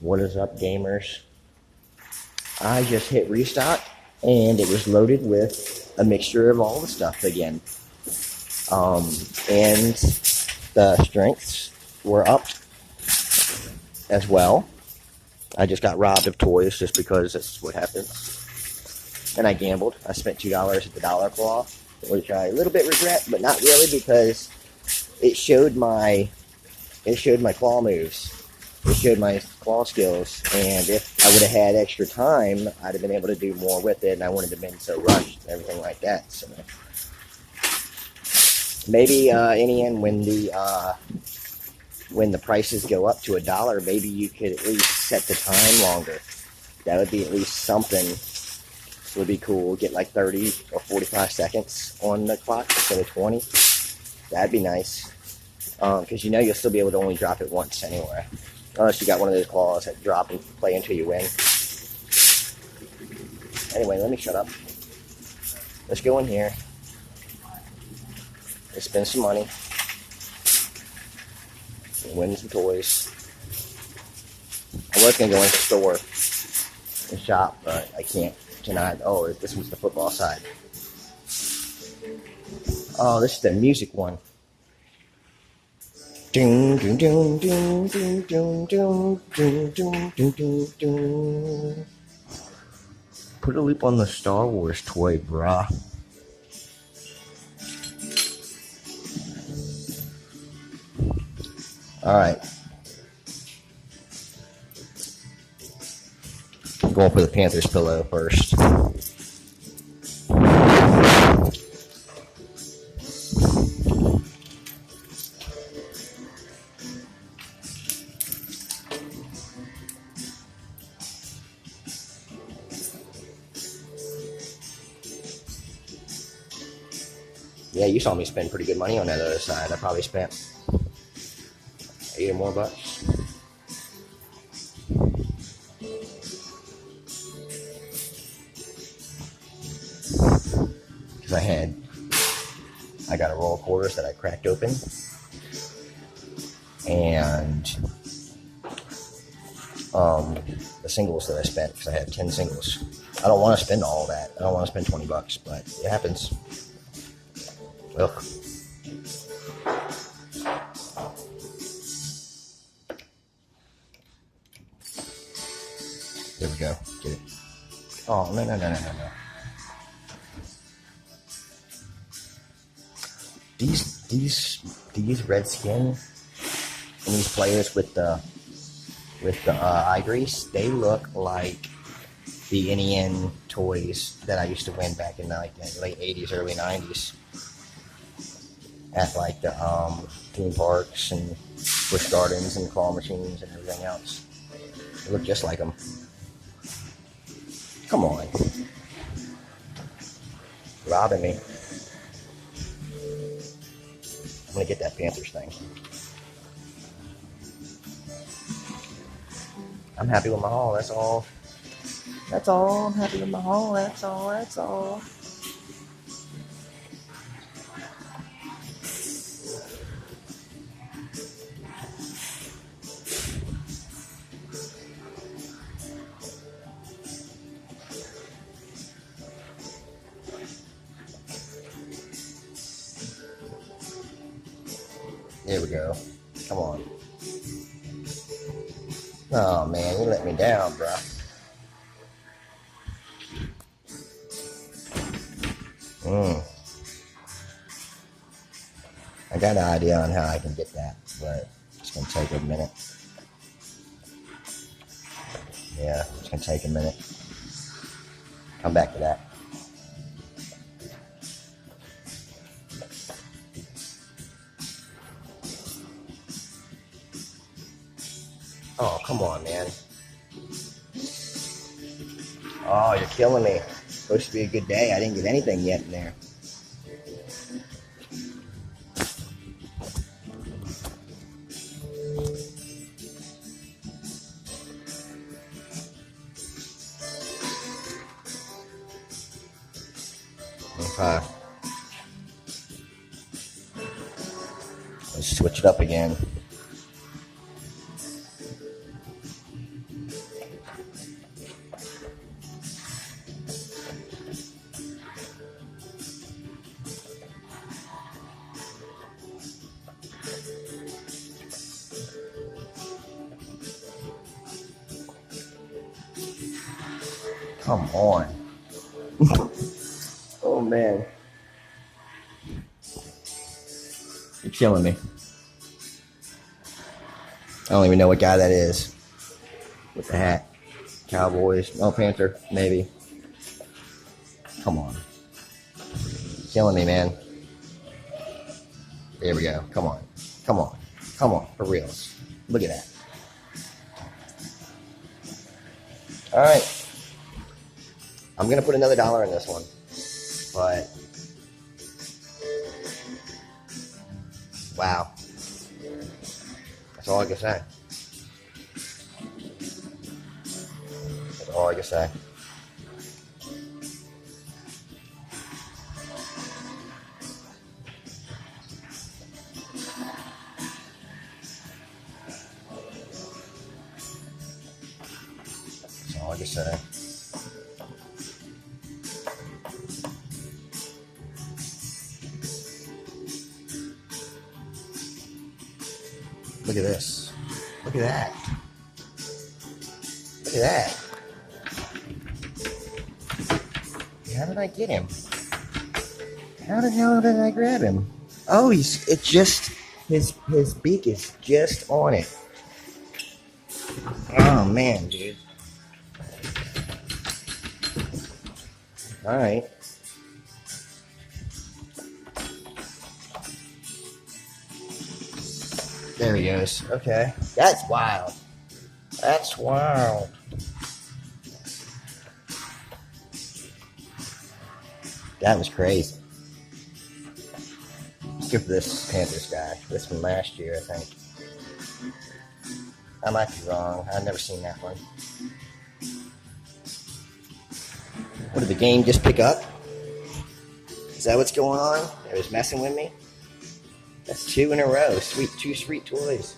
What is up, gamers? I just hit restock and it was loaded with a mixture of all the stuff again. And the strengths were up as well. I just got robbed of toys just because that's what happens. And I gambled. I spent $2 at the Dollar Claw, which I a little bit regret, but not really, because it showed my claw moves. It showed my claw skills, and if I would have had extra time, I'd have been able to do more with it, and I wouldn't have been so rushed and everything like that. So maybe in the end, when the prices go up to $1, maybe you could at least set the time longer. That would be at least something. Would be cool. Get like 30 or 45 seconds on the clock instead of 20. That'd be nice. Because you'll still be able to only drop it once anyway. Unless you got one of those claws that drop and play until you win. Anyway, let me shut up. Let's go in here. Let's spend some money. And win some toys. I was going to go into the store and shop, but I can't tonight. Oh, this was the football side. Oh, this is the music one. Ding, ding, ding, ding, ding, ding, ding, ding, ding, ding, ding. Put a loop on the Star Wars toy, brah. Alright. I'm going for the Panthers pillow first. Yeah, you saw me spend pretty good money on that other side. I probably spent $8 or more bucks. Because I got a roll of quarters that I cracked open. And the singles that I spent, because I had 10 singles. I don't want to spend all that. I don't want to spend 20 bucks, but it happens. Ugh. There we go. Get it. Oh, no. These red skin and these players with the eye grease, they look like the NEN toys that I used to win back in like the late 80s, early 90s. At like the theme parks and Busch Gardens and claw machines and everything else. They look just like them. Come on. Robbing me. I'm gonna get that Panthers thing. I'm happy with my haul, that's all. That's all. I'm happy with my haul, that's all. There we go. Come on. Oh man, you let me down, bro. I got an idea on how I can get that, but it's gonna take a minute. Yeah, it's gonna take a minute. Come back to that. Oh, come on, man. Oh, you're killing me. It's supposed to be a good day. I didn't get anything yet in there. Okay. Let's switch it up again. Come on. Oh, man. You're killing me. I don't even know what guy that is with the hat. Cowboys. No, Panther, maybe. Come on. You're killing me, man. There we go. Come on. Come on. Come on. For reals. Look at that. All right. I'm going to put another $1 in this one. But, wow. That's all I can say. That's all I can say. That's all I can say. Look at this. Look at that. Look at that. How did I get him? How the hell did I grab him? Oh, his beak is just on it. Oh man, dude. All right. There he goes. Okay. That's wild. That's wild. That was crazy. Let's go for this Panthers guy. This from last year, I think. I might be wrong. I've never seen that one. What, did the game just pick up? Is that what's going on? It was messing with me? That's 2 in a row. Sweet, 2 sweet toys.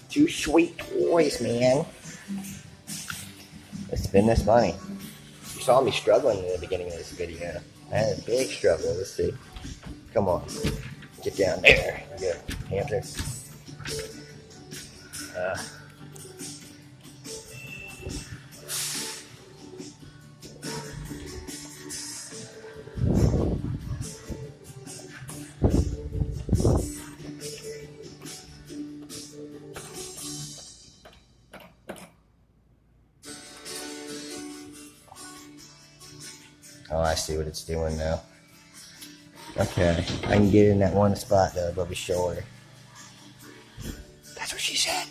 2 sweet toys, man. Let's spin this money. You saw me struggling in the beginning of this video. I had a big struggle. Let's see. Come on. Get down there. Good. Panther. Oh, I see what it's doing now. Okay, I can get in that one spot though, above his shoulder. That's what she said.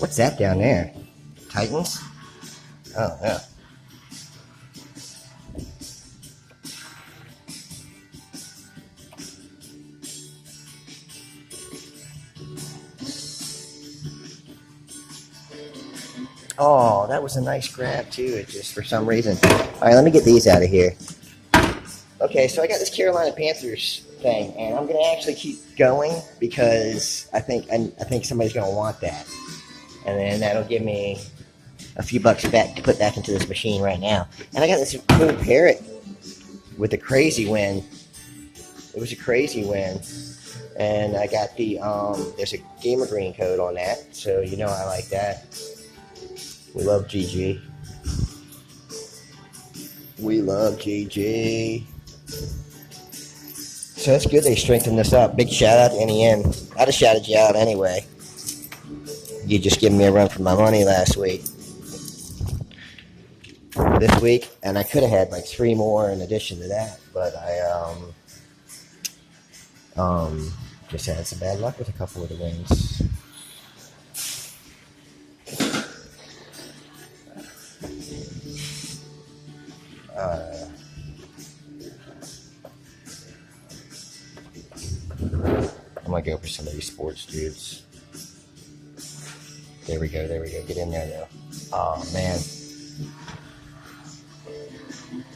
What's that down there? Titans? Oh, yeah. Oh, that was a nice grab too. It just, for some reason. All right, let me get these out of here. Okay, so I got this Carolina Panthers thing, and I'm gonna actually keep going because I think somebody's gonna want that, and then that'll give me a few bucks back to put back into this machine right now. And I got this cool parrot with a crazy win. It was a crazy win, and I got the there's a Gamergreen code on that, so you know I like that. We love GG. We love GG. So that's good they strengthened this up. Big shout out to NEN. I'd have shouted you out anyway. You just gave me a run for my money last week. This week, and I could have had like 3 more in addition to that, but I just had some bad luck with a couple of the wins. I'm gonna go for some of these sports dudes. There we go, there we go. Get in there now. Oh man.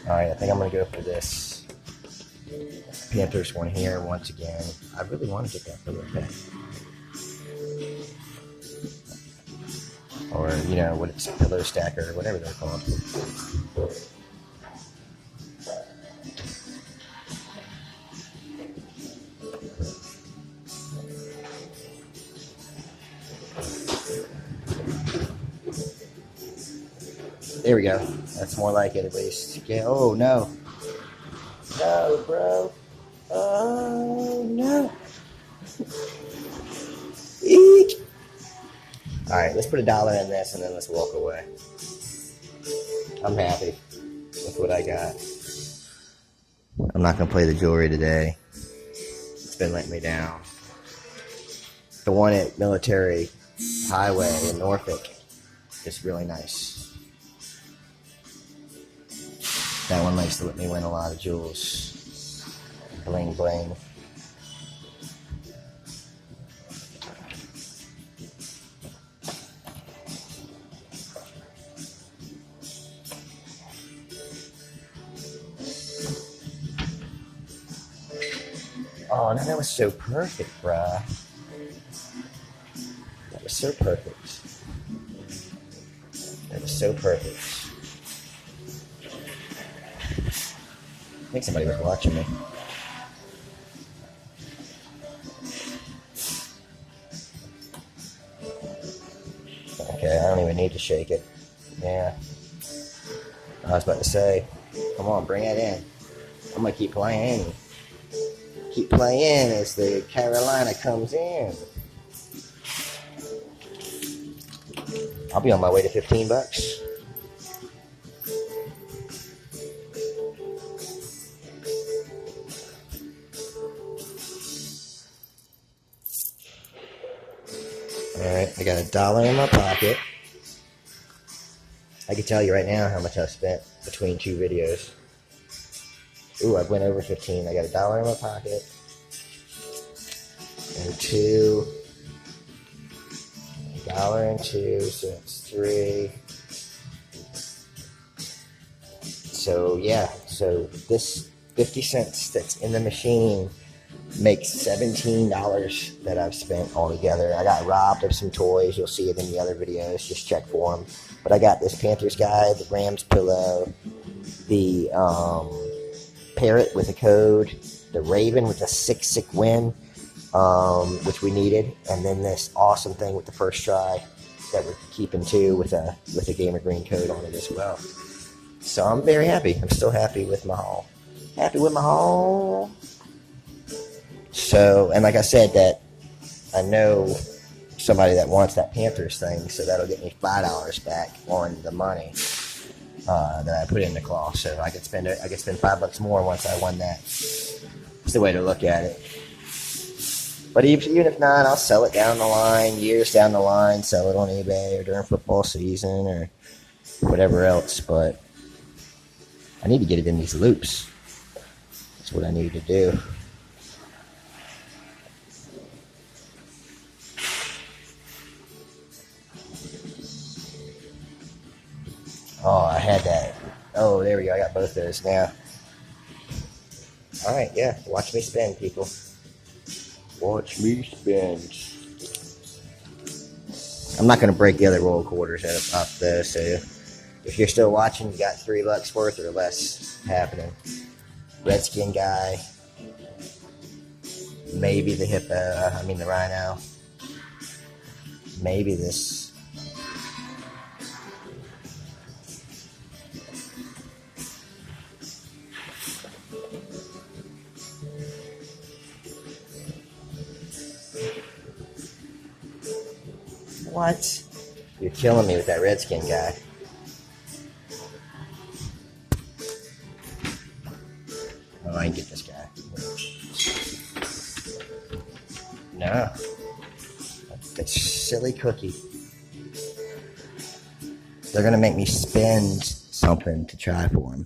Alright, I think I'm gonna go for this Panthers one here once again. I really want to get that pillow pet. Or, you know, what it's a pillow stacker, whatever they're called. There we go. That's more like it at least. Yeah. Oh, no. No, bro. Oh, no. Eek. Alright, let's put $1 in this and then let's walk away. I'm happy with what I got. I'm not going to play the jewelry today. It's been letting me down. The one at Military Highway in Norfolk is really nice. That one likes to let me win a lot of jewels. Bling bling. Oh, no, that was so perfect, bruh. That was so perfect. That was so perfect. I think somebody was watching me. Okay, I don't even need to shake it. Yeah. I was about to say, come on, bring it in. I'm going to keep playing. Keep playing as the Carolina comes in. I'll be on my way to $15. Alright, I got $1 in my pocket. I can tell you right now how much I've spent between two videos. Ooh, I went over 15. I got $1 in my pocket. And $2. $1 and $2, so it's $3. So yeah, so this 50 cents that's in the machine makes $17 that I've spent altogether. I got robbed of some toys. You'll see it in the other videos. Just check for them. But I got this Panthers guy, the Rams pillow, the parrot with a code, the raven with a sick win, which we needed, and then this awesome thing with the first try that we're keeping too with a Gamergreen code on it as well. So I'm very happy. I'm still happy with my haul. Happy with my haul. So, and like I said, that I know somebody that wants that Panthers thing, so that'll get me $5 back on the money that I put in the claw. So I could spend $5 more once I won that. It's the way to look at it. But even if not, I'll sell it down the line, years down the line, sell it on eBay or during football season or whatever else. But I need to get it in these loops. That's what I need to do. Oh, I had that. Oh, there we go. I got both those now. Alright, yeah. Watch me spin, people. Watch me spin. I'm not going to break the other roll quarters up though, so if you're still watching, you got $3 worth or less happening. Redskin guy. Maybe the the rhino. Maybe this. What? You're killing me with that Redskin guy. Oh, I can get this guy. No. That's silly cookie. They're going to make me spend something to try for him.